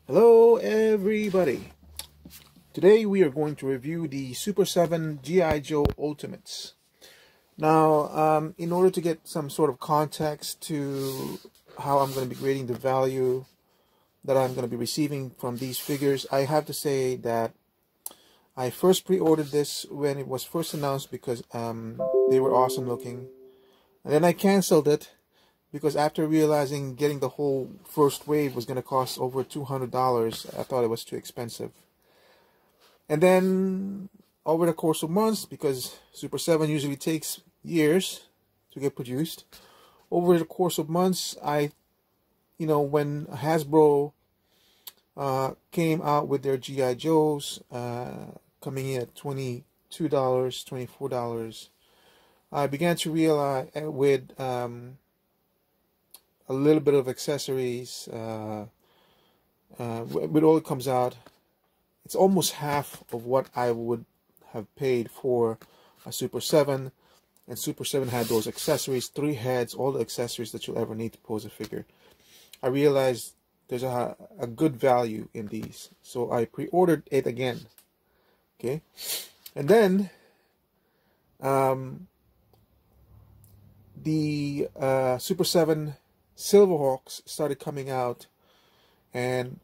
Hello everybody. Today we are going to review the Super7 G.I. Joe Ultimates. Now, in order to get some sort of context to how I'm going to be grading the value that I'm going to be receiving from these figures, I have to say that I first pre-ordered this when it was first announced because they were awesome looking. And then I canceled it because after realizing getting the whole first wave was going to cost over $200, I thought it was too expensive. And then over the course of months, because Super7 usually takes years to get produced, over the course of months, when Hasbro came out with their G.I. Joes, coming in at $22, $24, I began to realize with a little bit of accessories, with all it comes out, it's almost half of what I would have paid for a Super7. And Super7 had those accessories, 3 heads, all the accessories that you'll ever need to pose a figure. I realized there's a good value in these, so I pre-ordered it again. Okay, and then the Super7 Silverhawks started coming out, and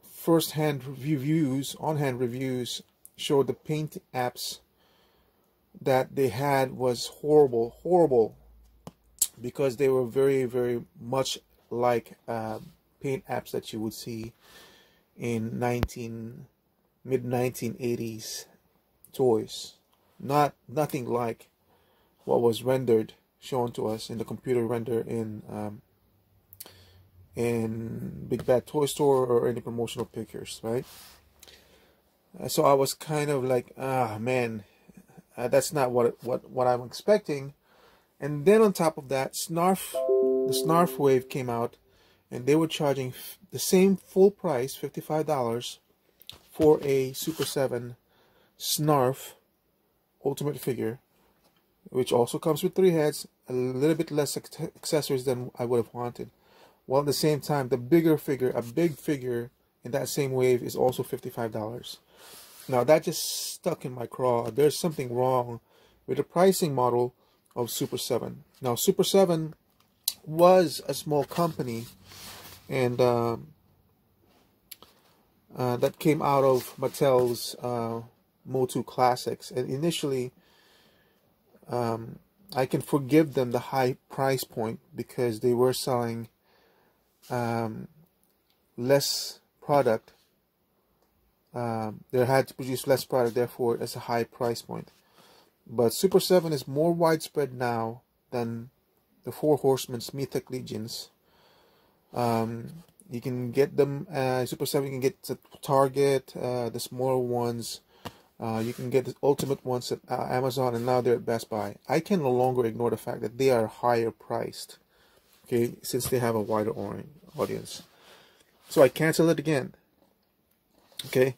first-hand reviews, on-hand reviews, showed the paint apps that they had was horrible, because they were very, very much like paint apps that you would see in mid-1980s toys. Nothing like what was rendered, shown to us in the computer render in Big Bad Toy Store or any promotional pictures, right? So I was kind of like, man, that's not what I'm expecting. And then on top of that, the Snarf wave came out, and they were charging the same full price, $55, for a Super7 Snarf Ultimate figure, which also comes with 3 heads, a little bit less accessories than I would have wanted. While at the same time, the bigger figure, a big figure in that same wave, is also $55. Now that just stuck in my craw. There's something wrong with the pricing model of Super7. Now Super7 was a small company, and that came out of Mattel's Motu Classics, and initially I can forgive them the high price point because they were selling less product. They had to produce less product, therefore it's a high price point. But Super7 is more widespread now than the 4 Horsemen's Mythic Legions. You can get them, Super7 you can get at Target, the smaller ones. You can get the ultimate ones at Amazon, and now they're at Best Buy. I can no longer ignore the fact that they are higher priced, okay, since they have a wider audience. So I cancel it again. Okay,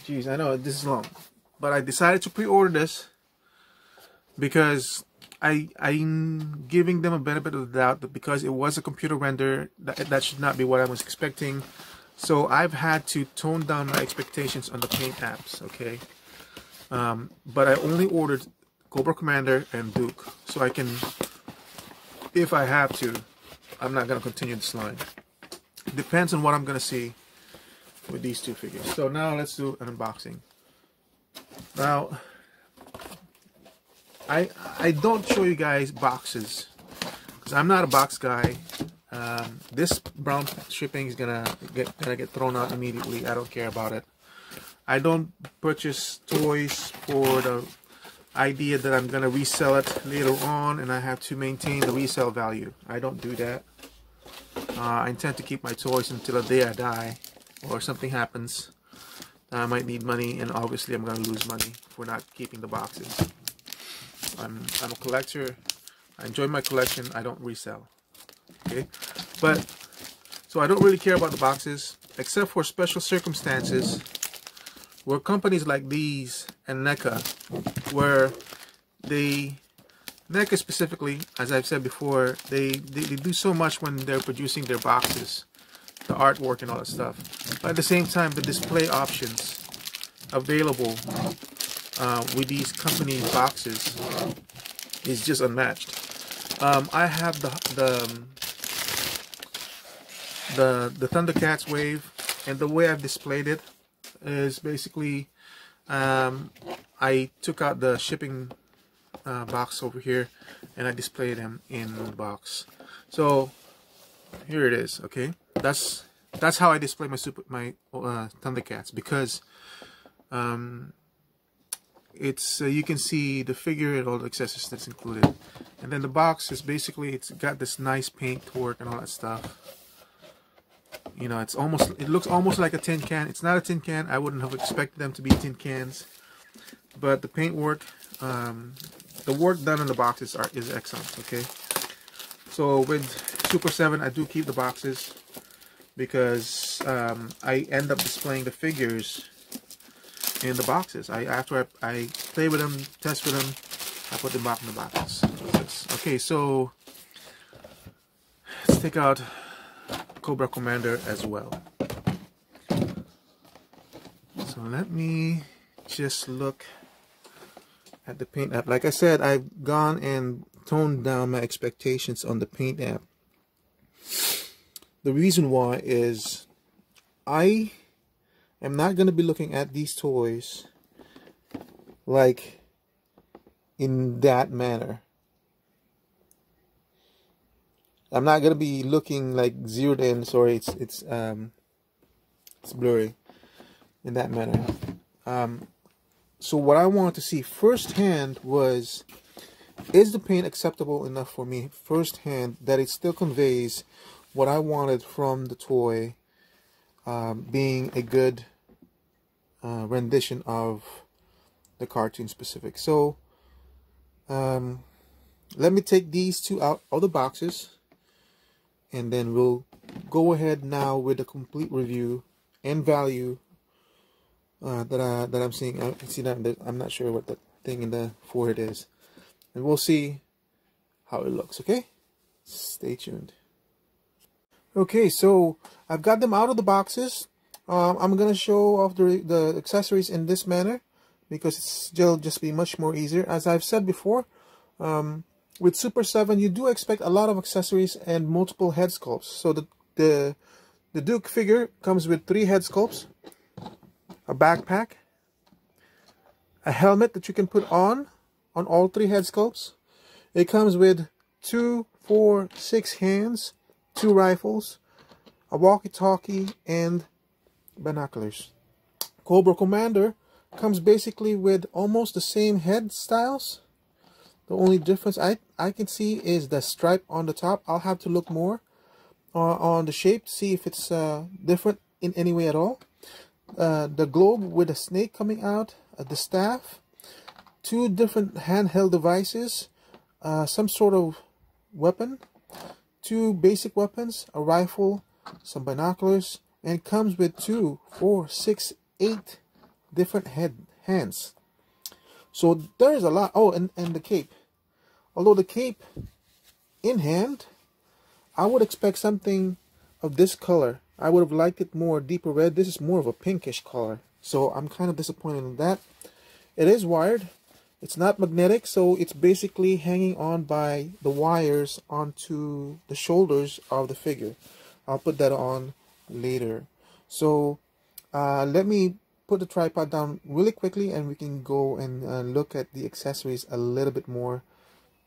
geez, I know this is long, but I decided to pre-order this because I'm giving them a benefit of the doubt that because it was a computer render, that should not be what I was expecting. So I've had to tone down my expectations on the paint apps, okay? But I only ordered Cobra Commander and Duke, so I can, if I have to, I'm not going to continue this line. It depends on what I'm going to see with these 2 figures. So now let's do an unboxing. Now, I don't show you guys boxes because I'm not a box guy. This brown shipping is gonna get thrown out immediately. I don't care about it. I don't purchase toys for the idea that I'm gonna resell it later on and I have to maintain the resale value. I don't do that. I intend to keep my toys until the day I die or something happens. I might need money, and obviously I'm gonna lose money for not keeping the boxes. I'm a collector. I enjoy my collection. I don't resell. Okay, but so I don't really care about the boxes except for special circumstances where companies like these and NECA, where NECA specifically, as I've said before, they do so much when they're producing their boxes the artwork and all that stuff. But at the same time, the display options available with these company boxes is just unmatched. I have the Thundercats wave, and the way I've displayed it is basically I took out the shipping box over here and I displayed them in the box. So here it is. Okay, that's how I display my Thundercats, because it's you can see the figure and all the accessories that's included, and then the box is basically, it's got this nice paint work and all that stuff. You know, it looks almost like a tin can. It's not a tin can. I wouldn't have expected them to be tin cans, but the paint work, the work done on the boxes is excellent. Okay, so with Super 7, I do keep the boxes because I end up displaying the figures in the boxes. After I play with them, test with them, I put them back in the boxes. Okay, so let's take out Cobra Commander as well. So let me just look at the paint app. Like I said, I've gone and toned down my expectations on the paint app. The reason why is I am not going to be looking at these toys like in that manner. I'm not going to be looking like zeroed in. Sorry, it's blurry in that manner. So what I wanted to see firsthand was, is the paint acceptable enough for me firsthand that it still conveys what I wanted from the toy, being a good rendition of the cartoon specific. So let me take these two out of the boxes, and then we'll go ahead now with a complete review and value that I'm seeing. I can see that I'm not sure what that thing in the forehead is, and we'll see how it looks. Okay, stay tuned. Okay, so I've got them out of the boxes. I'm gonna show off the accessories in this manner because it'll just be much more easier. As I've said before, with Super 7, you do expect a lot of accessories and multiple head sculpts. So the Duke figure comes with 3 head sculpts, a backpack, a helmet that you can put on all 3 head sculpts. It comes with 2, 4, 6 hands, 2 rifles, a walkie-talkie, and binoculars. Cobra Commander comes basically with almost the same head styles. The only difference I can see is the stripe on the top. I'll have to look more on the shape to see if it's different in any way at all. The globe with a snake coming out, the staff, 2 different handheld devices, some sort of weapon, 2 basic weapons, a rifle, some binoculars, and it comes with 2, 4, 6, 8 different hands. So there is a lot. Oh, and the cape. Although the cape in hand, I would expect something of this color. I would have liked it more deeper red. This is more of a pinkish color. So I'm kind of disappointed in that. It is wired. It's not magnetic, so it's basically hanging on by the wires onto the shoulders of the figure. I'll put that on later. So let me put the tripod down really quickly and we can go and look at the accessories a little bit more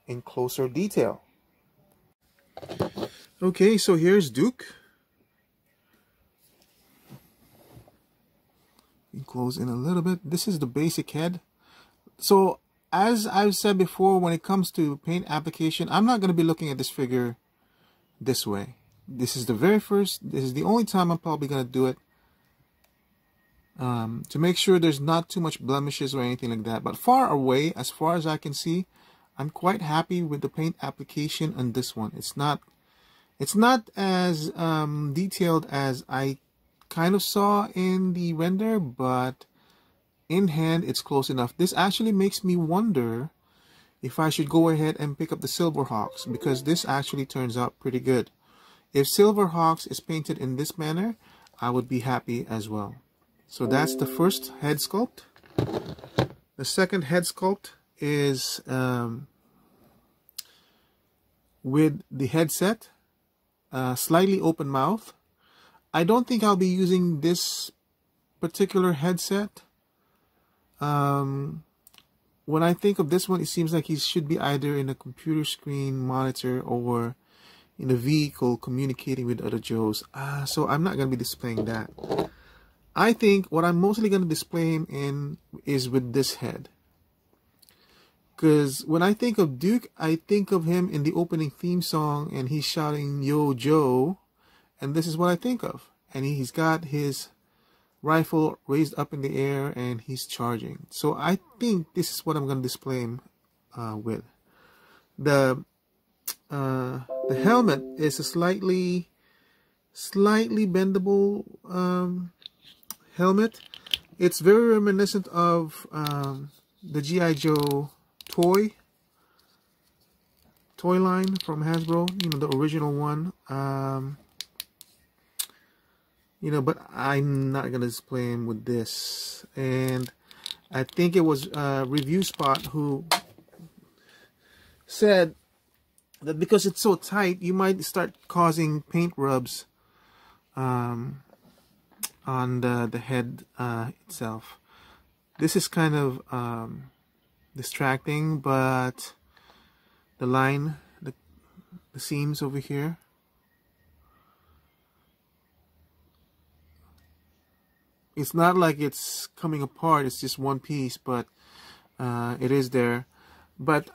in closer detail. Okay, so here's Duke. Close in a little bit. This is the basic head. So as I've said before, when it comes to paint application, I'm not going to be looking at this figure this way. This is the only time I'm probably going to do it, to make sure there's not too much blemishes or anything like that. But far away, as far as I can see, I'm quite happy with the paint application on this one. It's not as detailed as I kind of saw in the render, but in hand it's close enough. This actually makes me wonder if I should go ahead and pick up the Silverhawks, because this actually turns out pretty good. If Silverhawks is painted in this manner, I would be happy as well. So that's the first head sculpt. The second head sculpt is with the headset, slightly open mouth. I don't think I'll be using this particular headset. When I think of this one, it seems like he should be either in a computer screen monitor or in a vehicle communicating with other Joes. So I'm not going to be displaying that. I think what I'm mostly going to display him in is with this head. Because when I think of Duke, I think of him in the opening theme song and he's shouting, "Yo, Joe." And this is what I think of. And he's got his rifle raised up in the air and he's charging. So I think this is what I'm going to display him with. The helmet is a slightly bendable helmet. It's very reminiscent of the G.I. Joe toy line from Hasbro, you know, the original one. You know, but I'm not gonna display him with this. And I think it was Review Spot who said that because it's so tight, you might start causing paint rubs on the head itself. This is kind of distracting, but the line, the seams over here, it's not like it's coming apart, it's just one piece, but it is there. But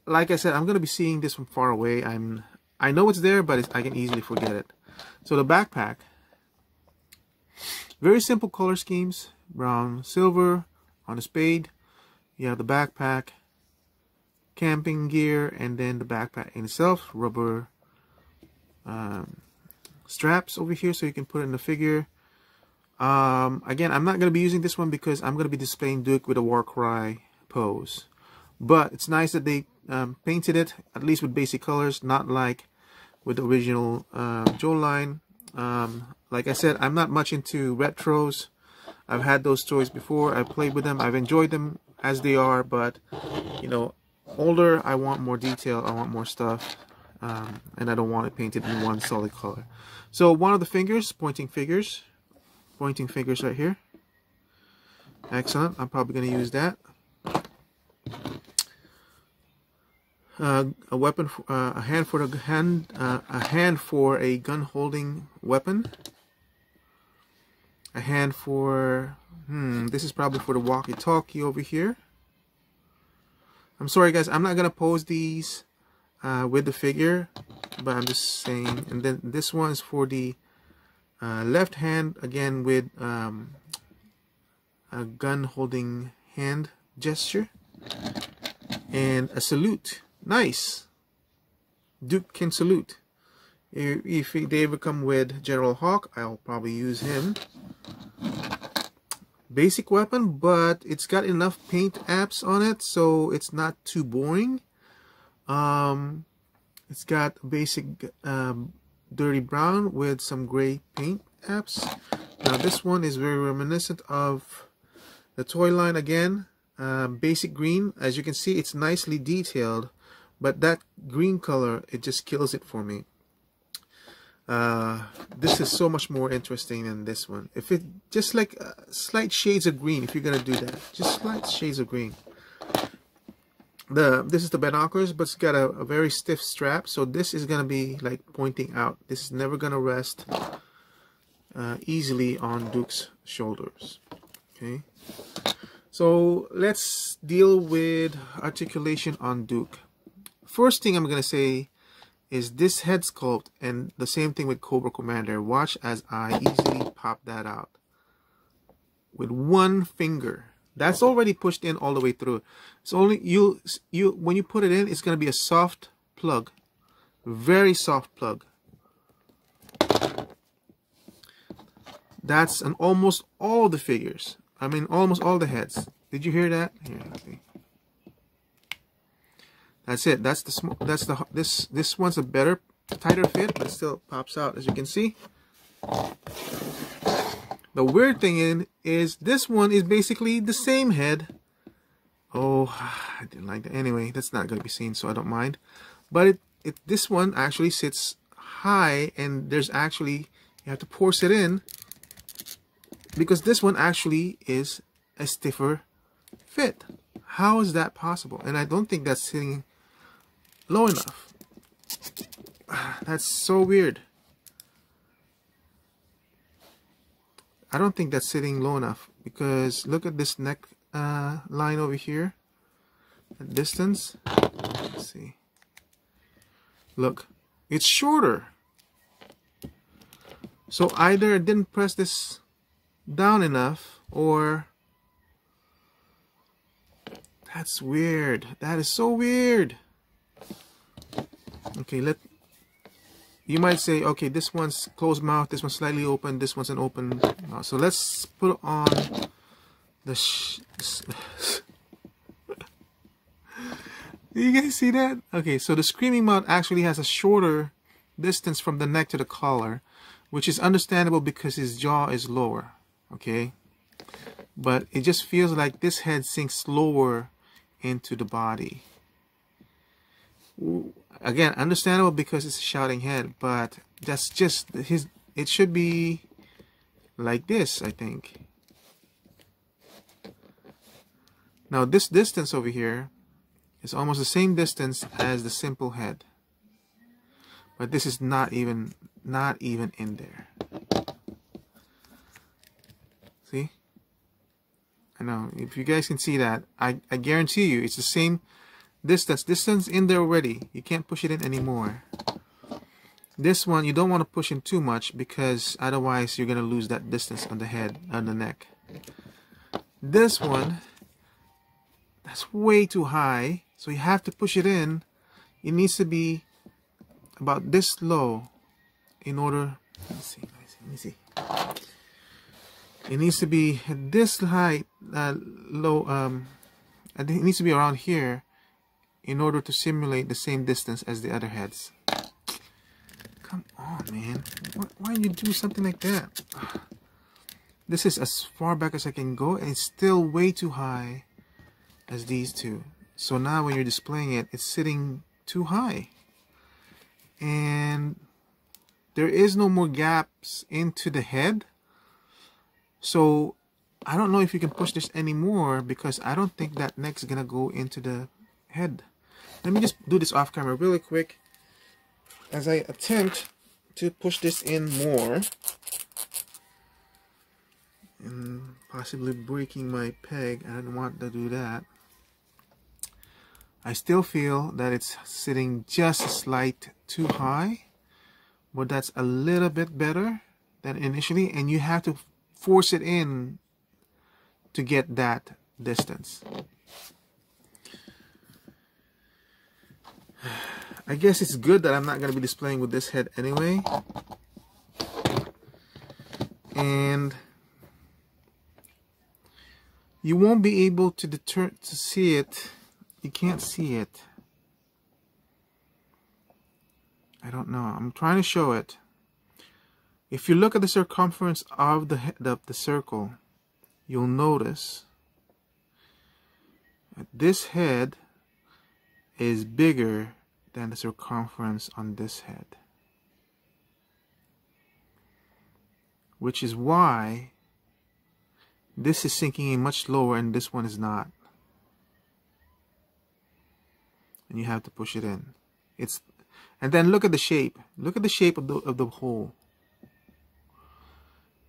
like I said, I'm going to be seeing this from far away. I know it's there, but I can easily forget it. So the backpack, very simple color schemes, brown, silver on the spade. You have the backpack, camping gear, and then the backpack in itself, rubber straps over here so you can put it in the figure. Again, I'm not going to be using this one because I'm going to be displaying Duke with a War Cry pose. But it's nice that they painted it, at least with basic colors, not like with the original Joe line. Like I said, I'm not much into retros. I've had those toys before. I've played with them. I've enjoyed them as they are. But, you know, older, I want more detail. I want more stuff. And I don't want it painted in one solid color. So one of the fingers, pointing figures right here. Excellent. I'm probably going to use that. A weapon, a hand for a gun holding weapon. A hand for, this is probably for the walkie-talkie over here. I'm sorry guys, I'm not gonna pose these with the figure, but I'm just saying. And then this one is for the left hand, again with a gun holding hand gesture, and a salute. Nice. Duke can salute. If they ever come with General Hawk, I'll probably use him. Basic weapon, but it's got enough paint apps on it, so it's not too boring. It's got basic dirty brown with some gray paint apps. Now this one is very reminiscent of the toy line again. Basic green. As you can see, it's nicely detailed, but that green color, it just kills it for me. This is so much more interesting than this one. If it just like slight shades of green, if you're gonna do that, just slight shades of green. This is the binoculars, but it's got a very stiff strap, so this is gonna be like pointing out. This is never gonna rest easily on Duke's shoulders. Okay, so let's deal with articulation on Duke. First thing I'm gonna say is this head sculpt, and the same thing with Cobra Commander. Watch as I easily pop that out with one finger. That's already pushed in all the way through. It's only you when you put it in, it's gonna be a soft plug, very soft plug. That's on almost all the figures. I mean, almost all the heads. Did you hear that? Here, let's see. That's it. That's the small. That's the this one's a better tighter fit, but it still pops out, as you can see. The weird thing is this one is basically the same head. Oh, I didn't like that. Anyway, that's not going to be seen, so I don't mind. But this one actually sits high, and there's actually, you have to force it in, because this one actually is a stiffer fit. How is that possible? And I don't think that's sitting low enough. That's so weird. I don't think that's sitting low enough, because look at this neck line over here. At distance. Let's see. Look, it's shorter. So either I didn't press this down enough, or that's weird. That is so weird. Okay, you might say, okay, this one's closed mouth, this one's slightly open, this one's an open mouth. So let's put on the do you guys see that? Okay, so the screaming mouth actually has a shorter distance from the neck to the collar, which is understandable because his jaw is lower, okay? But it just feels like this head sinks lower into the body. Again, understandable because it's a shouting head, but that's just it should be like this, I think. Now this distance over here is almost the same distance as the simple head, but this is not even in there. See? I know, if you guys can see that, I guarantee you it's the same distance. Distance in there already. You can't push it in anymore. This one you don't want to push in too much, because otherwise you're gonna lose that distance on the head, on the neck. This one, that's way too high, so you have to push it in. It needs to be about this low in order. Let me see. It needs to be this high, low. I think it needs to be around here in order to simulate the same distance as the other heads. Come on, man. Why do you do something like that? This is as far back as I can go, and it's still way too high as these two. So now when you're displaying it, it's sitting too high. And there is no more gaps into the head. So I don't know if you can push this anymore, because I don't think that neck's gonna go into the head. Let me just do this off camera really quick as I attempt to push this in more, and possibly breaking my peg. I don't want to do that. I still feel that it's sitting just a slight too high, but that's a little bit better than initially, and you have to force it in to get that distance. I guess it's good that I'm not going to be displaying with this head anyway. And you won't be able to see it. You can't see it. I don't know. I'm trying to show it. If you look at the circumference of the circle, you'll notice that this head is bigger than the circumference on this head, which is why this is sinking in much lower and this one is not, and you have to push it in. And then look at the shape. Look at the shape of the hole.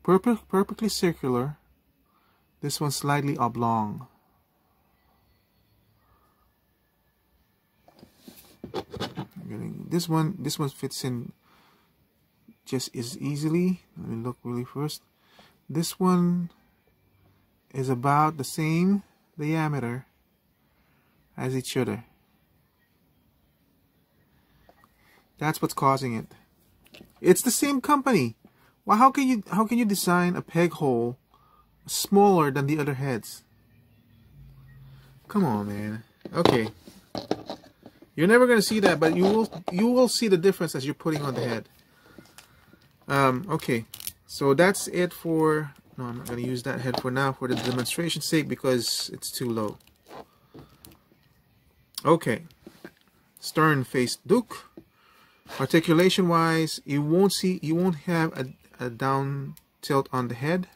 Perfectly circular. This one's slightly oblong. This one fits in just as easily. Let me look really first. This one is about the same diameter as each other. That's what's causing it. It's the same company. Well, how can you design a peg hole smaller than the other heads? Come on, man. Okay. You're never going to see that, but you will see the difference as you're putting on the head. Okay, so that's it for... No, I'm not going to use that head for now for the demonstration's sake because it's too low. Okay, stern face Duke. Articulation wise, you won't have a down tilt on the head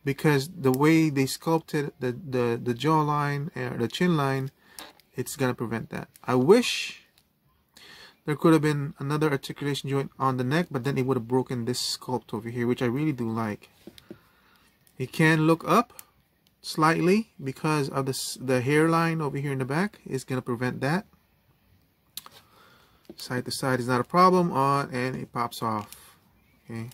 because the way they sculpted the jawline or the chin line, it's gonna prevent that. I wish there could have been another articulation joint on the neck, but then it would have broken this sculpt over here, which I really do like. It can look up slightly because of the hairline over here in the back is gonna prevent that. Side to side is not a problem, on and it pops off. Okay.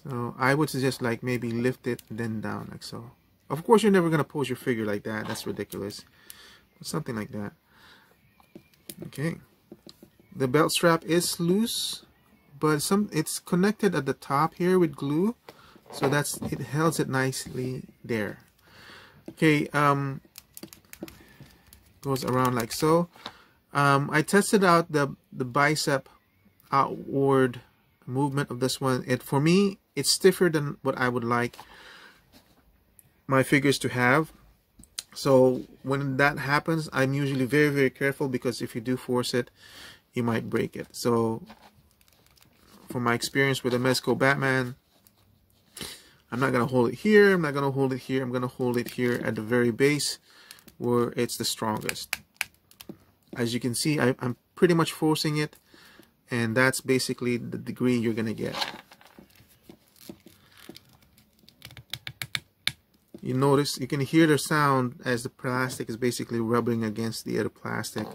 So I would suggest like maybe lift it and then down like so. Of course, you're never gonna pose your figure like that. That's ridiculous. But something like that. Okay. The belt strap is loose, but it's connected at the top here with glue, so it holds it nicely there. Okay. Goes around like so. I tested out the bicep outward movement of this one. For me, it's stiffer than what I would like my figures to have. So when that happens, I'm usually very, very careful because if you do force it, you might break it. So from my experience with the Mezco Batman, I'm not going to hold it here. I'm not going to hold it here. I'm going to hold it here at the very base where it's the strongest. As you can see, I'm pretty much forcing it, and that's basically the degree you're going to get. You notice, you can hear the sound as the plastic is basically rubbing against the other plastic.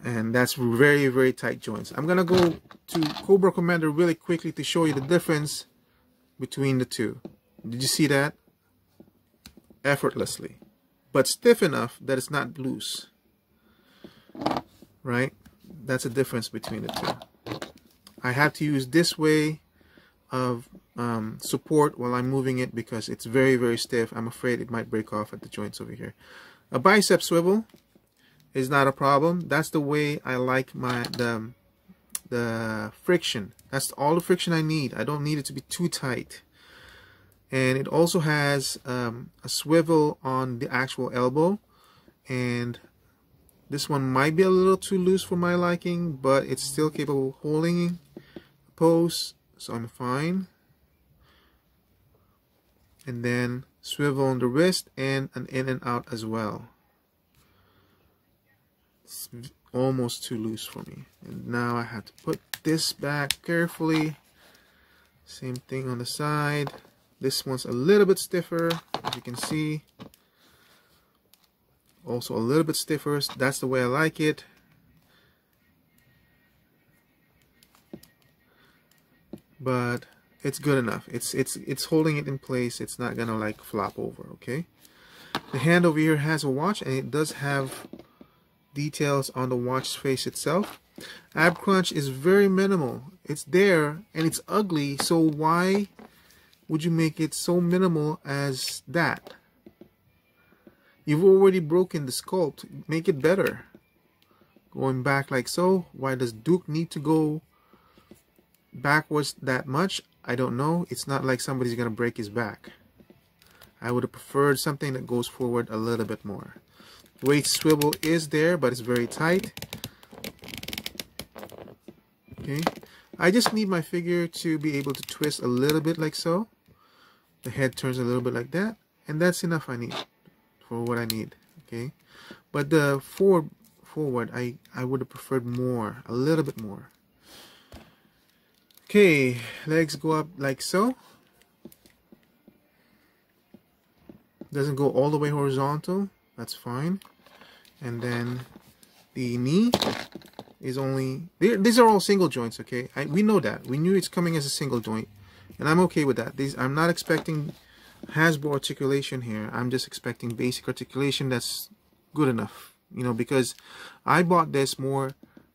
And that's very, very tight joints. I'm going to go to Cobra Commander really quickly to show you the difference between the two. Did you see that? Effortlessly. But stiff enough that it's not loose. Right? That's a difference between the two. I have to use this way of support while I'm moving it because it's very, very stiff. I'm afraid it might break off at the joints over here. A bicep swivel is not a problem. That's the way I like the friction. That's all the friction I need. I don't need it to be too tight. And it also has a swivel on the actual elbow, and this one might be a little too loose for my liking, but it's still capable of holding pose, so I'm fine. And then swivel on the wrist and an in and out as well. It's almost too loose for me. And now I have to put this back carefully. Same thing on the side. This one's a little bit stiffer, as you can see. Also a little bit stiffer. That's the way I like it. But it's good enough. It's holding it in place. It's not gonna like flop over. Okay. The hand over here has a watch, and it does have details on the watch face itself. Ab crunch is very minimal. It's there, and it's ugly. So why would you make it so minimal as that? You've already broken the sculpt. Make it better. Going back like so. Why does Duke need to go backwards that much? I don't know. It's not like somebody's gonna break his back. I would have preferred something that goes forward a little bit more. Waist swivel is there, but it's very tight. Okay. I just need my figure to be able to twist a little bit like so. The head turns a little bit like that, and that's enough I need for what I need. Okay, but the forward I would have preferred more, a little bit more. Okay, legs go up like so. Doesn't go all the way horizontal, that's fine. And then the knee is only, these are all single joints. Okay, we know that, we knew it's coming as a single joint, and I'm okay with that. I'm not expecting Hasbro articulation here. I'm just expecting basic articulation that's good enough, you know, because I bought this more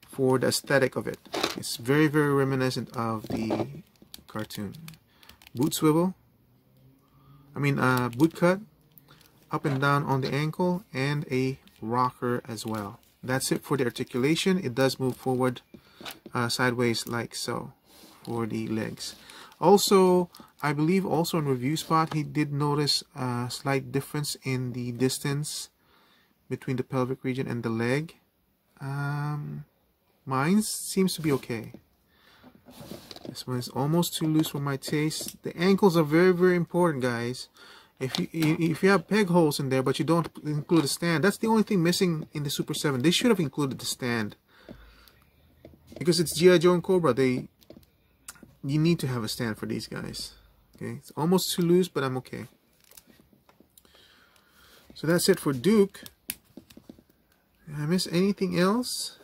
for the aesthetic of it. It's very, very reminiscent of the cartoon. Boot swivel, boot cut. up and down on the ankle, and a rocker as well. That's it for the articulation. It does move forward sideways like so for the legs. Also, I believe also in review spot he did notice a slight difference in the distance between the pelvic region and the leg. Mine seems to be okay. This one is almost too loose for my taste. The ankles are very, very important, guys. If you have peg holes in there but you don't include a stand, that's the only thing missing in the Super 7. They should have included the stand. Because it's G.I. Joe and Cobra, you need to have a stand for these guys. Okay, it's almost too loose, but I'm okay. So that's it for Duke. Did I miss anything else?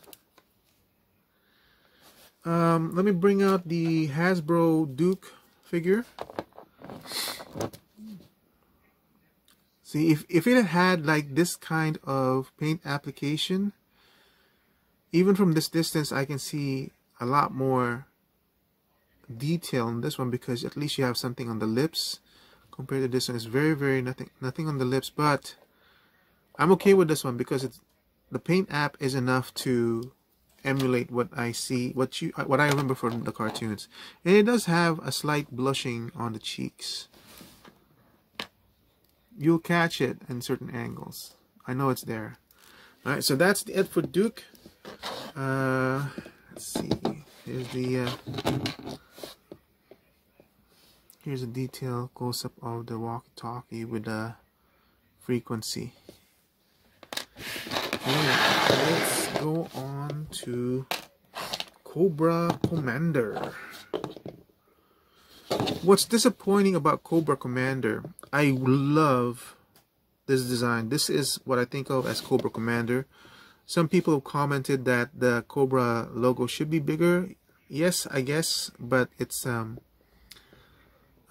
Let me bring out the Hasbro Duke figure. See, if it had like this kind of paint application, even from this distance I can see a lot more detail on this one, because at least you have something on the lips. Compared to this one, it's very, very nothing on the lips, but I'm okay with this one because the paint app is enough to emulate what I see, what I remember from the cartoons. And it does have a slight blushing on the cheeks. You'll catch it in certain angles. I know it's there. Alright, so that's it for Duke. Let's see. Here's a detail close-up of the walkie-talkie with the frequency. Okay, let's go on to Cobra Commander. What's disappointing about Cobra Commander, I love this design. This is what I think of as Cobra Commander. Some people have commented that the Cobra logo should be bigger. Yes, I guess, but it's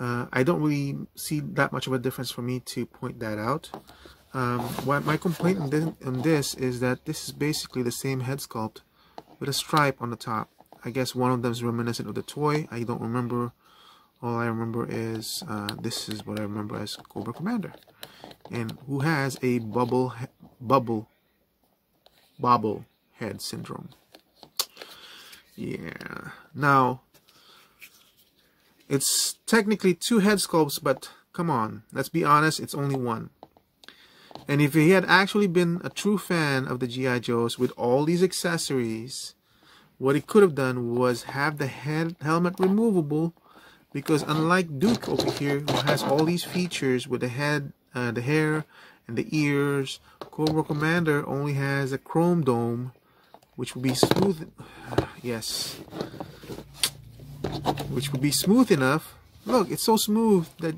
I don't really see that much of a difference for me to point that out. What my complaint on this is that this is basically the same head sculpt with a stripe on the top. I guess one of them is reminiscent of the toy. I don't remember. All I remember is this is what I remember as Cobra Commander, and who has a bobble head syndrome. Yeah. Now, it's technically 2 head sculpts, but come on, let's be honest, it's only one. And if he had actually been a true fan of the G.I. Joes with all these accessories, what he could have done was have the helmet removable, because unlike Duke over here, who has all these features with the head, the hair, and the ears, Cobra Commander only has a chrome dome, which will be smooth. Yes. Which would be smooth enough. Look, it's so smooth that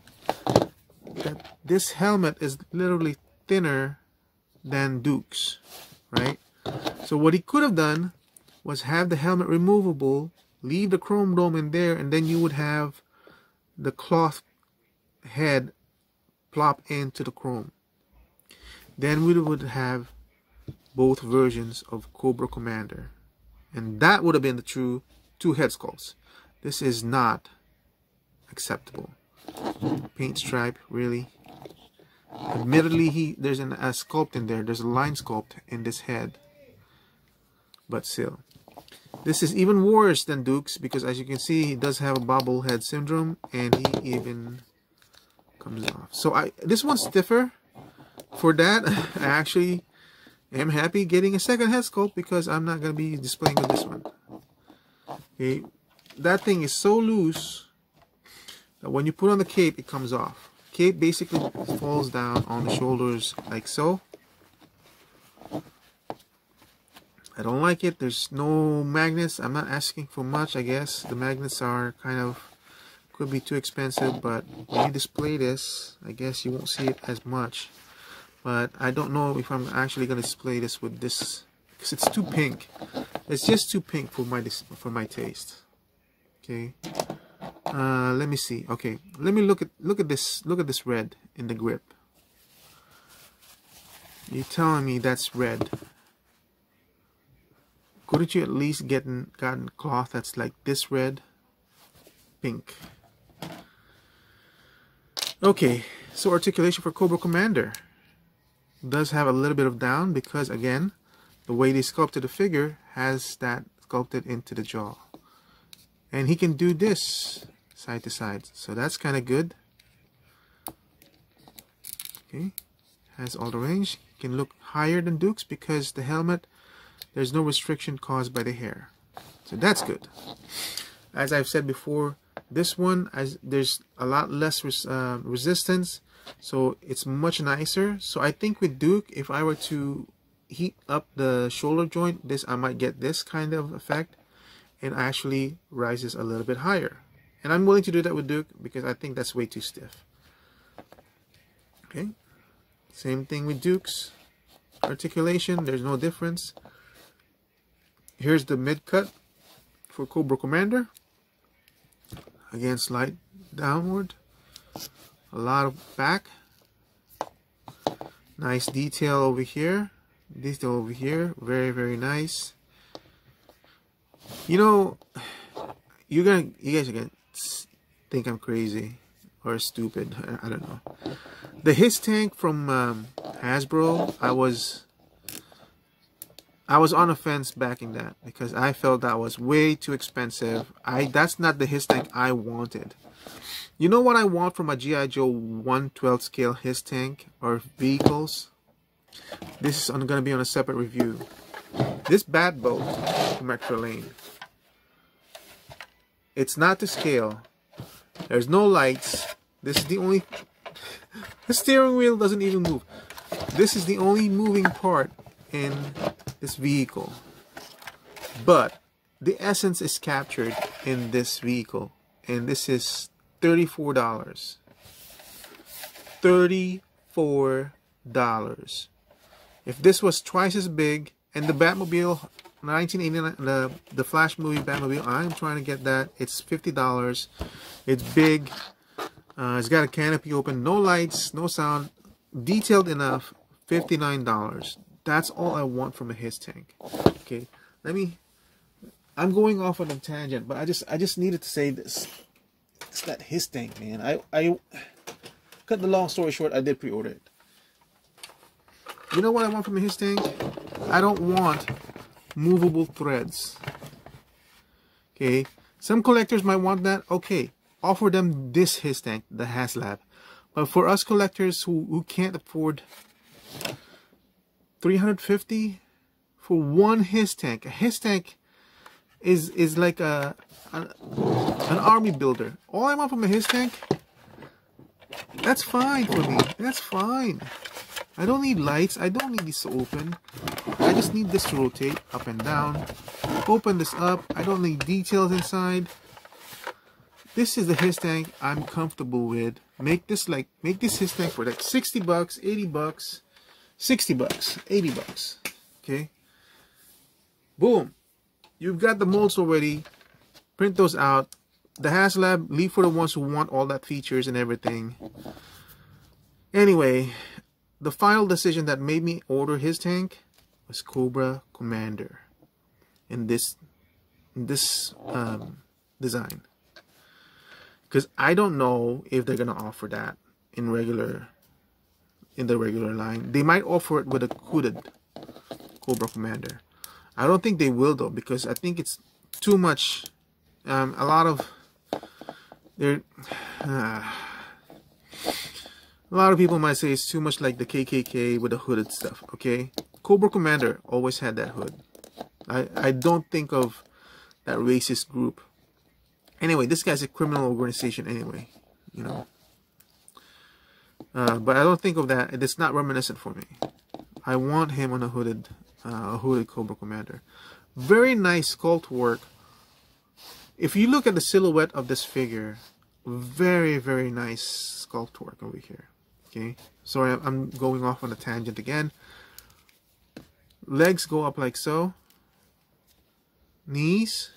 this helmet is literally thinner than Duke's, right? So what he could have done was have the helmet removable, leave the chrome dome in there, and then you would have the cloth head plop into the chrome. Then we would have both versions of Cobra Commander, and that would have been the true 2 head sculpts. This is not acceptable. Paint stripe, really. Admittedly, there's a sculpt in there. There's a line sculpt in this head, but still. This is even worse than Duke's, because as you can see, he does have a bobblehead syndrome, and he even comes off. So this one's stiffer. For that, I actually am happy getting a second head sculpt, because I'm not going to be displaying with this one. Okay, that thing is so loose that when you put on the cape, it comes off. Cape basically falls down on the shoulders like so. I don't like it. There's no magnets. I'm not asking for much, I guess. The magnets are kind of, could be too expensive, but when you display this, I guess you won't see it as much. But I don't know if I'm actually going to display this with this, because it's too pink. It's just too pink for my taste. Okay. Let me see. Okay, let me look at this red in the grip. You're telling me that's red. Couldn't you at least gotten cloth that's like this red? Pink. Okay, so articulation for Cobra Commander. does have a little bit of down because, again, the way they sculpted the figure has that sculpted into the jaw. And he can do this side to side, so that's kind of good. Okay, has all the range. He can look higher than Duke's because the helmet, there's no restriction caused by the hair, so that's good. As I've said before, this one, there's a lot less resistance, so it's much nicer. So I think with Duke, if I were to heat up the shoulder joint, I might get this kind of effect, and actually rises a little bit higher. And I'm willing to do that with Duke because I think that's way too stiff. Okay, same thing with Duke's articulation. There's no difference. Here's the mid cut for Cobra Commander. Again, slight downward. A lot of back. Nice detail over here. Detail over here. Very, very nice. You know, you guys are gonna think I'm crazy or stupid. I don't know. The His Tank from Hasbro, I was on the fence backing that because I felt that was way too expensive. That's not the His Tank I wanted. You know what I want from a G.I. Joe 1/12 scale His Tank or vehicles? This is going to be on a separate review. This Bat Boat from Extra Lane. It's not to scale. There's no lights. This is the only... The steering wheel doesn't even move. This is the only moving part in this vehicle. But the essence is captured in this vehicle. And this is $34. $34. If this was twice as big, and the Batmobile 1989, the Flash movie Batmobile, I'm trying to get that. It's $50. It's big. It's got a canopy open, no lights, no sound, detailed enough. $59. That's all I want from a His Tank. Okay, I'm going off on a tangent, but I just needed to say this. It's that His Tank, man. I cut the long story short, I did pre-order it. You know what I want from a His Tank? I don't want movable threads. Okay, some collectors might want that. Okay, offer them this His Tank, the HasLab. But for us collectors who can't afford $350 for one His Tank, a His Tank is like an army builder. All I want from a His Tank, that's fine for me. That's fine. I don't need lights. I don't need this to open. I just need this to rotate up and down. Open this up. I don't need details inside. This is the His Tank I'm comfortable with. Make this His Tank for like 60 bucks, 80 bucks, 60 bucks, 80 bucks. Okay. Boom. You've got the molds already. Print those out. The HasLab, leave for the ones who want all that features and everything. Anyway, the final decision that made me order His Tank was Cobra Commander in this design. Because I don't know if they're gonna offer that in the regular line. They might offer it with a hooded Cobra Commander. I don't think they will though, because I think it's too much. A lot of people might say it's too much like the KKK with the hooded stuff. Okay, Cobra Commander always had that hood. I don't think of that racist group. Anyway, this guy's a criminal organization anyway, you know. But I don't think of that. It's not reminiscent for me. I want him on a hooded Cobra Commander. Very nice sculpt work. If you look at the silhouette of this figure, very, very nice sculpt work over here. Okay, sorry, I'm going off on a tangent again. Legs go up like so. Knees.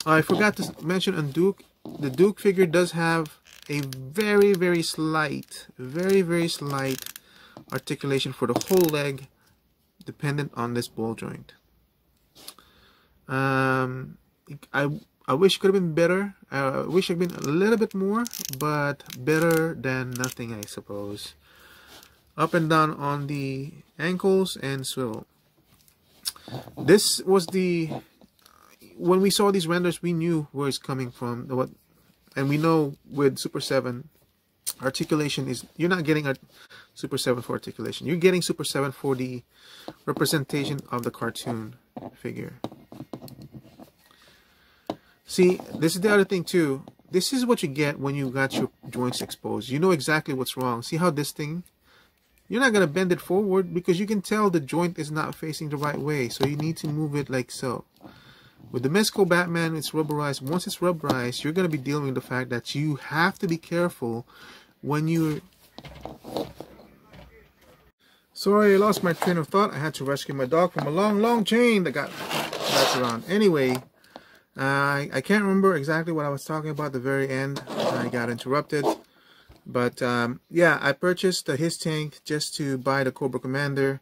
I forgot to mention on Duke, the Duke figure does have a very, very slight articulation for the whole leg, dependent on this ball joint. I wish it could have been better. I wish it had been a little bit more, but better than nothing, I suppose. up and down on the ankles, and swivel. This was when we saw these renders, we knew where it's coming from. And we know with Super 7, articulation is, you're not getting a Super 7 for articulation. You're getting Super 7 for the representation of the cartoon figure. See, this is the other thing too. This is what you get when you got your joints exposed. You know exactly what's wrong. See how this thing, you're not going to bend it forward because you can tell the joint is not facing the right way. So you need to move it like so. With the Mezco Batman, it's rubberized. Once it's rubberized, you're going to be dealing with the fact that you have to be careful when you're... Sorry, I lost my train of thought. I had to rescue my dog from a long chain that got wrapped around. Anyway, I can't remember exactly what I was talking about at the very end. I got interrupted. But yeah, I purchased his tank just to buy the Cobra Commander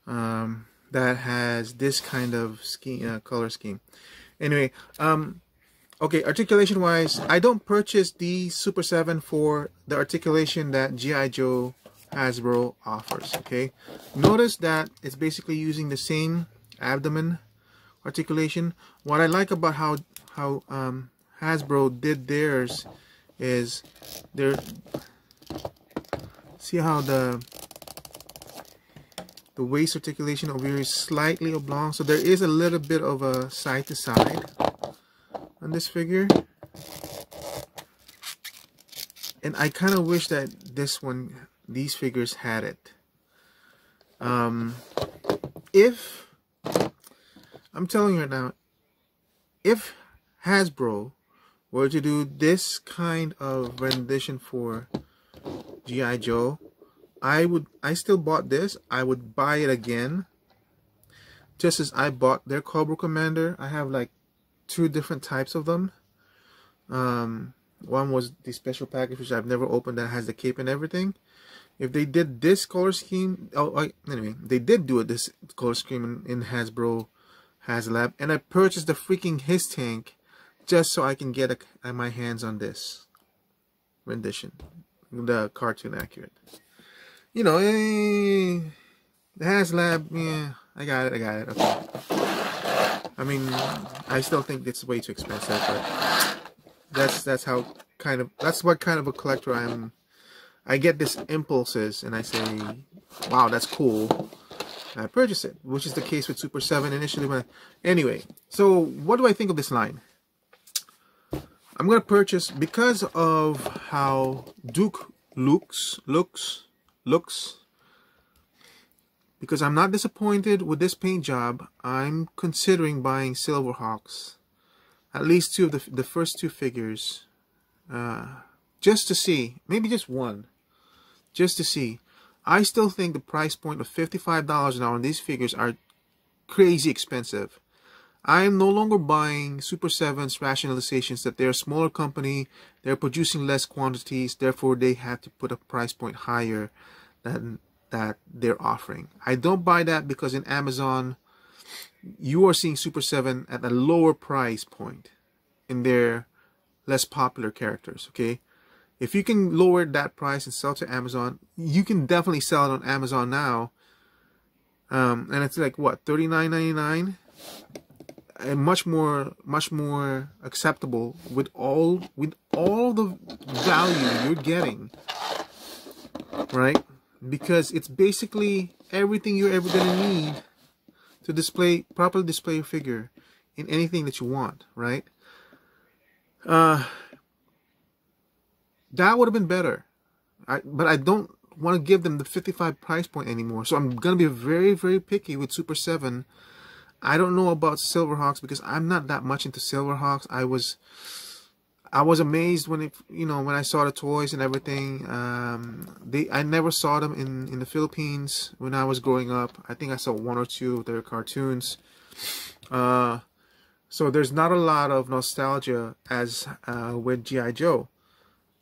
that has this kind of scheme, color scheme. Anyway, okay, articulation wise, I don't purchase the Super 7 for the articulation that G.I. Joe Hasbro offers. Okay, notice that it's basically using the same abdomen articulation. What I like about how Hasbro did theirs is see how the waist articulation over here is slightly oblong, so there is a little bit of a side to side on this figure, and I kind of wish that these figures had it. If I'm telling you right now, if Hasbro were to do this kind of rendition for G.I. Joe, I still bought this. I would buy it again, just as I bought their Cobra Commander. I have like 2 different types of them. One was the special package, which I've never opened, that has the cape and everything. If they did this color scheme, anyway, they did do this color scheme in Hasbro HasLab, and I purchased the freaking his tank just so I can get my hands on this rendition, the cartoon accurate. You know, the HasLab, yeah, I got it, okay. I mean, I still think it's way too expensive, but that's what kind of a collector I am. I get these impulses and I say, wow, that's cool. I purchase it, which is the case with Super 7 initially. Anyway, so what do I think of this line? I'm going to purchase, because of how Duke looks, because I'm not disappointed with this paint job, I'm considering buying Silverhawks, at least 2 of the first 2 figures, just to see, maybe just one, just to see. I still think the price point of $55 now on these figures are crazy expensive. I am no longer buying Super 7's rationalizations that they're a smaller company, they're producing less quantities, therefore they have to put a price point higher than that they're offering. I don't buy that, because in Amazon, you are seeing Super 7 at a lower price point in their less popular characters, okay? If you can lower that price and sell it to Amazon, you can definitely sell it on Amazon now. And it's like, what, $39.99? And much more acceptable with all the value you're getting, right? Because it's basically everything you're ever gonna need to properly display your figure in anything that you want, right? That would have been better, but I don't want to give them the 55 price point anymore. So I'm gonna be very, very picky with Super 7. I don't know about Silverhawks, because I'm not that much into Silverhawks. I was amazed when when I saw the toys and everything. I never saw them in the Philippines when I was growing up. I think I saw 1 or 2 of their cartoons. So there's not a lot of nostalgia as with G.I. Joe.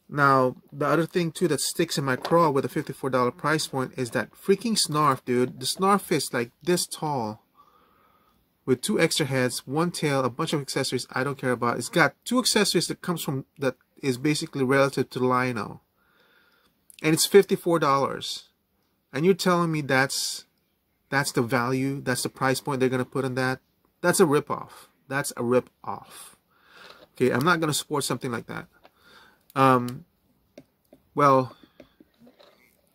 Now, the other thing too that sticks in my craw with a $54 price point is that freaking Snarf, dude. The Snarf is like this tall, with 2 extra heads, 1 tail, a bunch of accessories I don't care about. It's got 2 accessories that is basically relative to Lionel, and it's $54. and you're telling me that's the value, that's the price point they're going to put on that. That's a rip-off. That's a rip-off. Okay, I'm not going to support something like that. Well,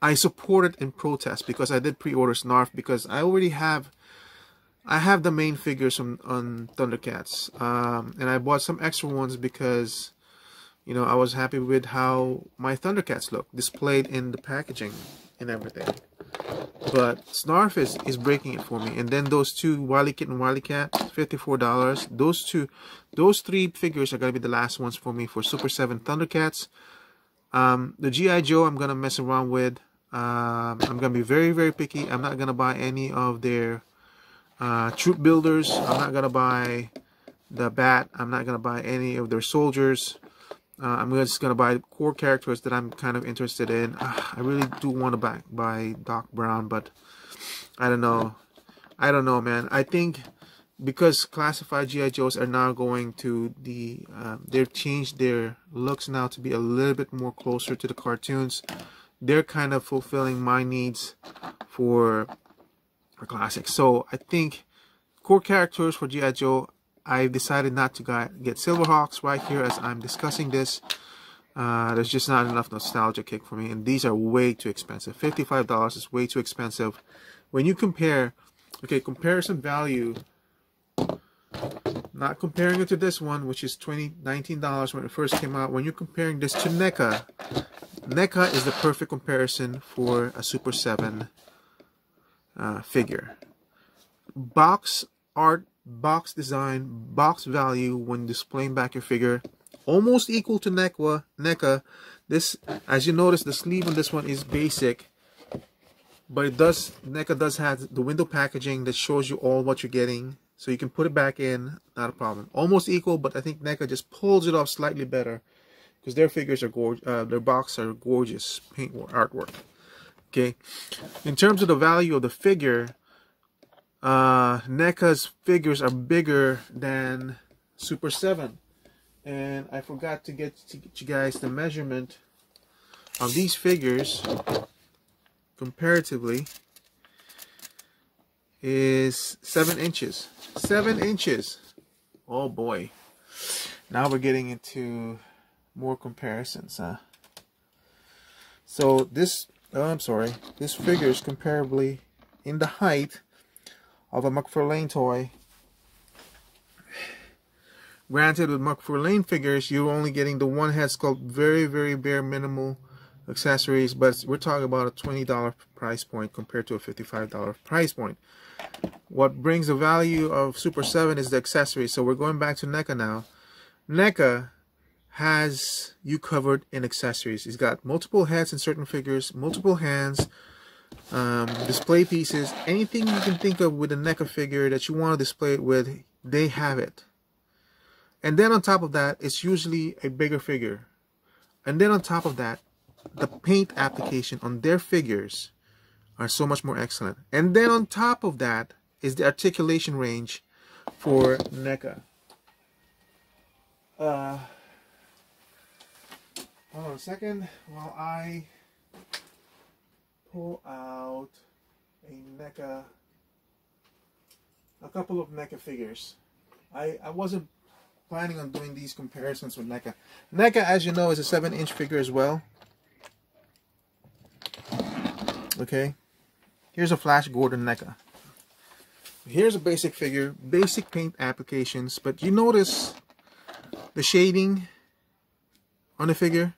I support it in protest because I did pre-order Snarf because I already have the main figures on Thundercats, and I bought some extra ones because, you know, I was happy with how my Thundercats look displayed in the packaging and everything. But Snarf is breaking it for me. And then those two, Wily Kit and Wily Cat, $54. Those three figures are gonna be the last ones for me for Super 7 Thundercats. The G.I. Joe I'm gonna mess around with. I'm gonna be very, very picky. I'm not gonna buy any of their troop builders. I'm not gonna buy the Bat. I'm not gonna buy any of their soldiers. I'm just gonna buy core characters that I'm kind of interested in. I really do want to buy Doc Brown, but I don't know. I don't know, man. I think because classified G.I. Joes are now going to the they've changed their looks now to be a little bit more closer to the cartoons. They're kind of fulfilling my needs for classics. So I think core characters for G.I. Joe, I've decided not to get Silverhawks right here as I'm discussing this. There's just not enough nostalgia kick for me, and these are way too expensive. $55 is way too expensive. When you compare, okay, comparison value, not comparing it to this one, which is $19 when it first came out. When you're comparing this to NECA, NECA is the perfect comparison for a Super 7 figure. Box art, box design, box value when displaying back your figure, almost equal to NECA. This, as you notice, the sleeve on this one is basic, but NECA does have the window packaging that shows you all what you're getting, so you can put it back in, not a problem. Almost equal, but I think NECA just pulls it off slightly better because their figures are gorgeous. Their box are gorgeous paint artwork. Okay, in terms of the value of the figure, NECA's figures are bigger than Super 7, and I forgot to get you guys the measurement of these figures comparatively is 7 inches. 7 inches. Oh boy, now we're getting into more comparisons, huh? So this this figure is comparably in the height of a McFarlane toy. Granted, with McFarlane figures, you're only getting the one head sculpt, very, very bare minimal accessories, but we're talking about a $20 price point compared to a $55 price point. What brings the value of Super 7 is the accessories. So we're going back to NECA now. NECA has you covered in accessories. He's got multiple heads in certain figures, multiple hands, display pieces, anything you can think of with a NECA figure that you want to display it with, they have it. And then on top of that, it's usually a bigger figure. And then on top of that, the paint application on their figures are so much more excellent. And then on top of that is the articulation range for NECA. Hold on a second while I pull out a couple of NECA figures. I wasn't planning on doing these comparisons with NECA. NECA, as you know, is a 7-inch figure as well. Okay, here's a Flash Gordon NECA. Here's a basic figure, basic paint applications, but you notice the shading on the figure.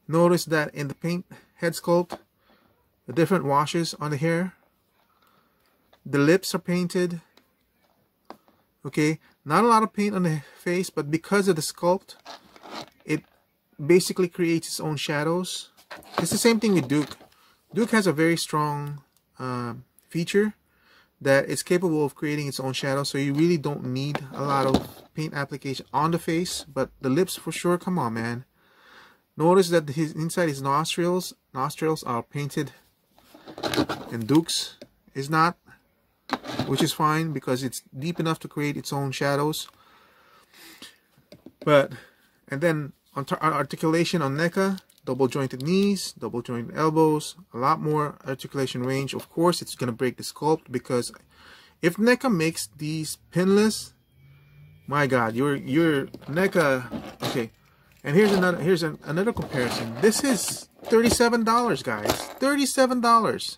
Notice that in the paint head sculpt, the different washes on the hair, the lips are painted. Okay, not a lot of paint on the face, but because of the sculpt, it basically creates its own shadows. It's the same thing with Duke. Duke has a very strong feature that it's capable of creating its own shadow, so you really don't need a lot of paint application on the face, but the lips for sure, come on, man. Notice that inside his nostrils are painted, and Duke's is not, which is fine because it's deep enough to create its own shadows. But, and then on articulation on NECA, double jointed knees, double jointed elbows, a lot more articulation range. Of course, it's going to break the sculpt, because if NECA makes these pinless, my God, your NECA. Okay, and here's another comparison. This is $37, guys. $37,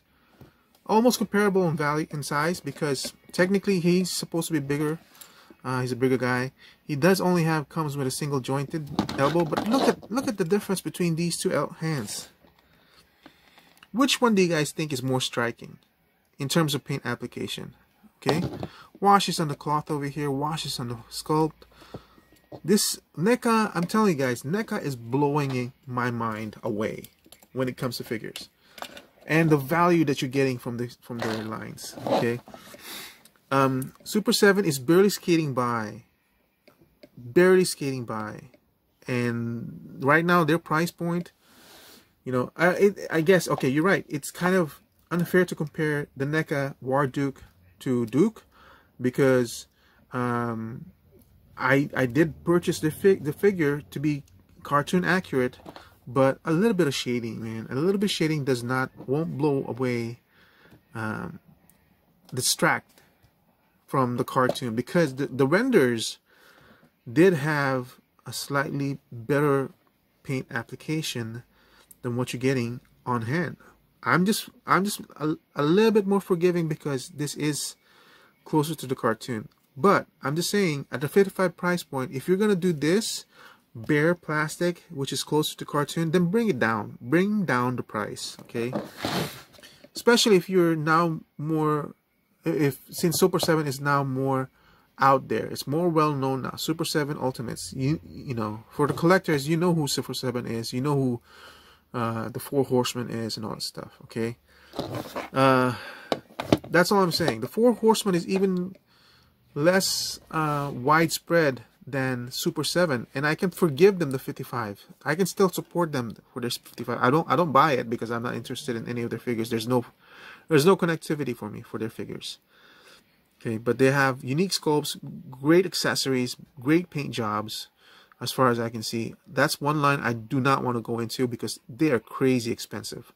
almost comparable in value and size, because technically he's supposed to be bigger. He's a bigger guy. He does only comes with a single jointed elbow, but look at the difference between these two hands. Which one do you guys think is more striking in terms of paint application? Okay, washes on the cloth over here, washes on the sculpt. This NECA, I'm telling you guys, NECA is blowing my mind away when it comes to figures, and the value that you're getting from their lines. Okay. Super 7 is barely skating by, and right now their price point, you know, I guess, okay, you're right, it's kind of unfair to compare the NECA War Duke to Duke, because I did purchase the figure to be cartoon accurate, but a little bit of shading, man, a little bit of shading won't blow away, distract from the cartoon, because the renders did have a slightly better paint application than what you're getting on hand. I'm just a little bit more forgiving because this is closer to the cartoon. But I'm just saying, at the 55 price point, if you're gonna do this bare plastic, which is closer to cartoon, then bring it down. Bring down the price, okay? Especially if you're now more, since Super 7 is now more out there, it's more well known now. Super 7 Ultimates, you know, for the collectors, you know who Super 7 is, you know who the Four Horsemen is, and all that stuff. Okay, that's all I'm saying. The Four Horsemen is even less widespread than Super 7, and I can forgive them the 55. I can still support them for their 55. I don't buy it because I'm not interested in any of their figures. There's no connectivity for me for their figures. Okay, but they have unique sculpts, great accessories, great paint jobs, as far as I can see. That's one line I do not want to go into because they are crazy expensive.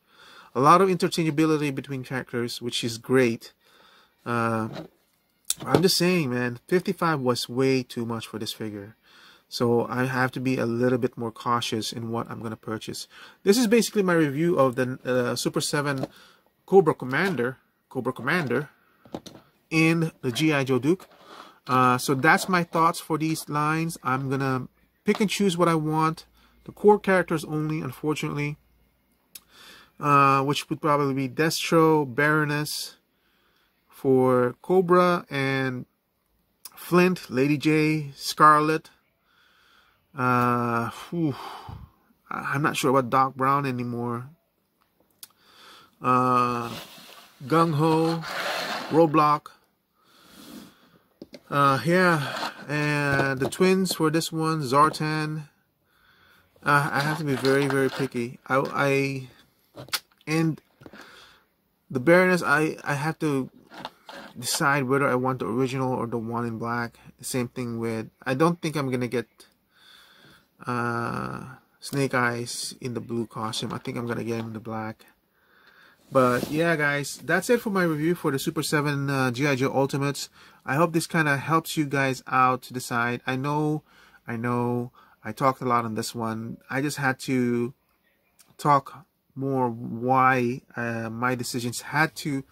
A lot of interchangeability between characters, which is great. I'm just saying, man, 55 was way too much for this figure. So I have to be a little bit more cautious in what I'm going to purchase. This is basically my review of the Super 7 Cobra Commander in the G.I. Joe Duke. So that's my thoughts for these lines. I'm going to pick and choose what I want. The core characters only, unfortunately. Which would probably be Destro, Baroness for Cobra, and Flint, Lady J, Scarlet. I'm not sure about Doc Brown anymore. Gung Ho, Roblox. Yeah, and the twins for this one, Zartan. I have to be very, very picky. And the Baroness, I have to decide whether I want the original or the one in black. The same thing with, I don't think I'm gonna get Snake Eyes in the blue costume. I think I'm gonna get him in the black. But yeah, guys, that's it for my review for the Super 7 G.I. Joe Ultimates. I hope this kind of helps you guys out to decide. I know, I talked a lot on this one. I just had to talk more why my decisions had to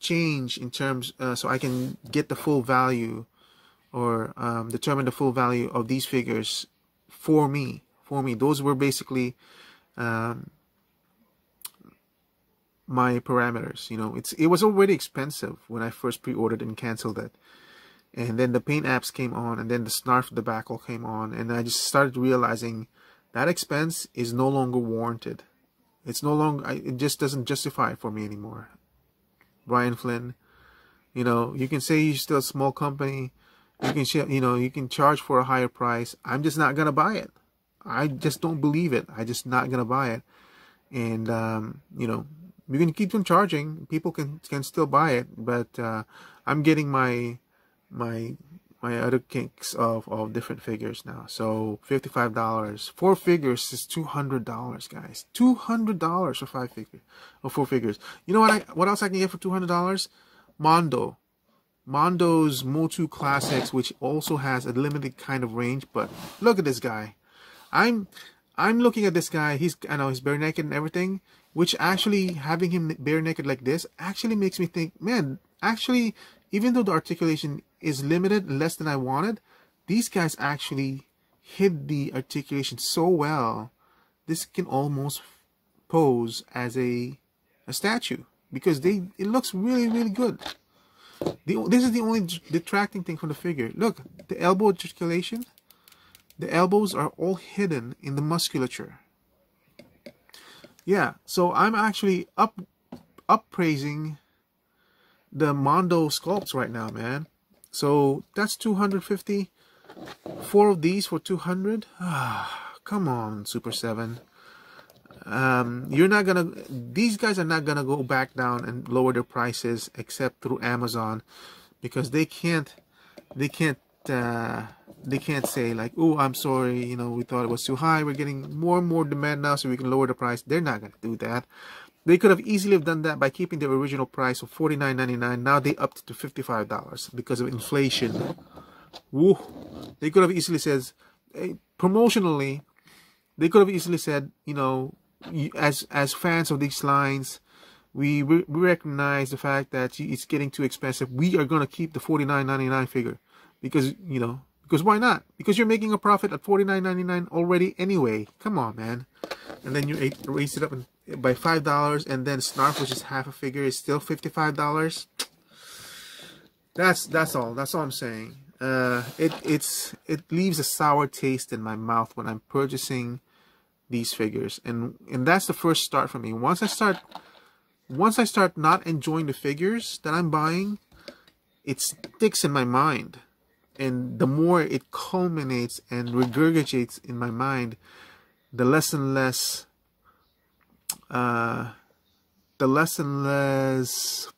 change in terms so I can get the full value, or determine the full value of these figures for me. Those were basically my parameters. You know, it was already expensive when I first pre-ordered and canceled it, and then the paint apps came on, and then the snarf debacle came on, and I just started realizing that expense is no longer warranted. It's no longer, it just doesn't justify it for me anymore. Brian Flynn, you know, you can say you're still a small company, you can, you know, you can charge for a higher price. I'm just not gonna buy it. I just don't believe it. I just not gonna buy it. And you know, you can keep on charging. People can still buy it, but I'm getting my my other kinks of different figures now. So $55. 4 figures is $200, guys. $200 for 5 figures or 4 figures. You know what else I can get for $200? Mondo's Motu Classics, which also has a limited kind of range. But look at this guy. I'm looking at this guy. I know he's bare naked and everything, which actually having him bare naked like this actually makes me think, man, actually, even though the articulation is limited, less than I wanted, these guys actually hid the articulation so well. This can almost pose as a statue because it looks really, really good. This is the only detracting thing from the figure. Look, the elbow articulation. The elbows are all hidden in the musculature. Yeah, so I'm actually praising the Mondo sculpts right now, man. So that's 250. 4 of these for 200. Come on, Super7. You're not gonna. These guys are not gonna go back down and lower their prices except through Amazon, because they can't say like, oh, I'm sorry, you know, we thought it was too high. We're getting more and more demand now, so we can lower the price. They're not gonna do that. They could have easily have done that by keeping the original price of $49.99. Now they upped it to $55 because of inflation. Woo! They could have easily said, promotionally, they could have easily said, you know, as fans of these lines, we recognize the fact that it's getting too expensive. We are going to keep the $49.99 figure because, you know, because why not? Because you're making a profit at $49.99 already anyway. Come on, man. And then you raise it up by $5, and then Snarf, which is half a figure, is still $55. That's all. That's all I'm saying. It leaves a sour taste in my mouth when I'm purchasing these figures, and that's the first start for me. Once I start not enjoying the figures that I'm buying, it sticks in my mind, and the more it culminates and regurgitates in my mind, the less and less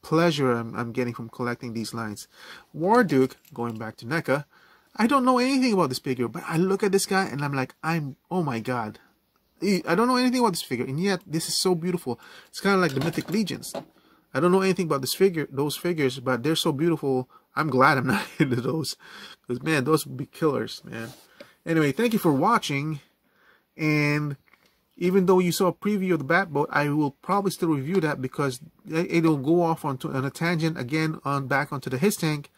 pleasure I'm getting from collecting these lines. Warduke, going back to NECA, I don't know anything about this figure, but I look at this guy and I'm like, oh my god, I don't know anything about this figure, and yet this is so beautiful. It's kind of like the Mythic Legions. I don't know anything about those figures, but they're so beautiful. I'm glad I'm not into those, because man, those would be killers, man. Anyway, thank you for watching, and even though you saw a preview of the Batboat, I will probably still review that because it'll go off on a tangent again back onto the His Tank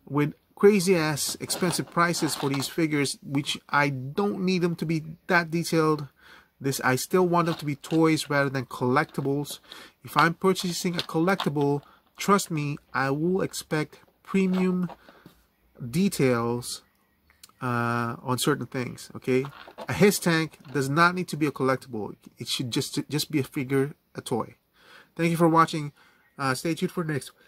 with crazy ass expensive prices for these figures, which I don't need them to be that detailed. I still want them to be toys rather than collectibles. If I'm purchasing a collectible, trust me, I will expect premium details on certain things. Okay, a His Tank does not need to be a collectible. It should just be a figure, a toy. Thank you for watching. Stay tuned for the next one.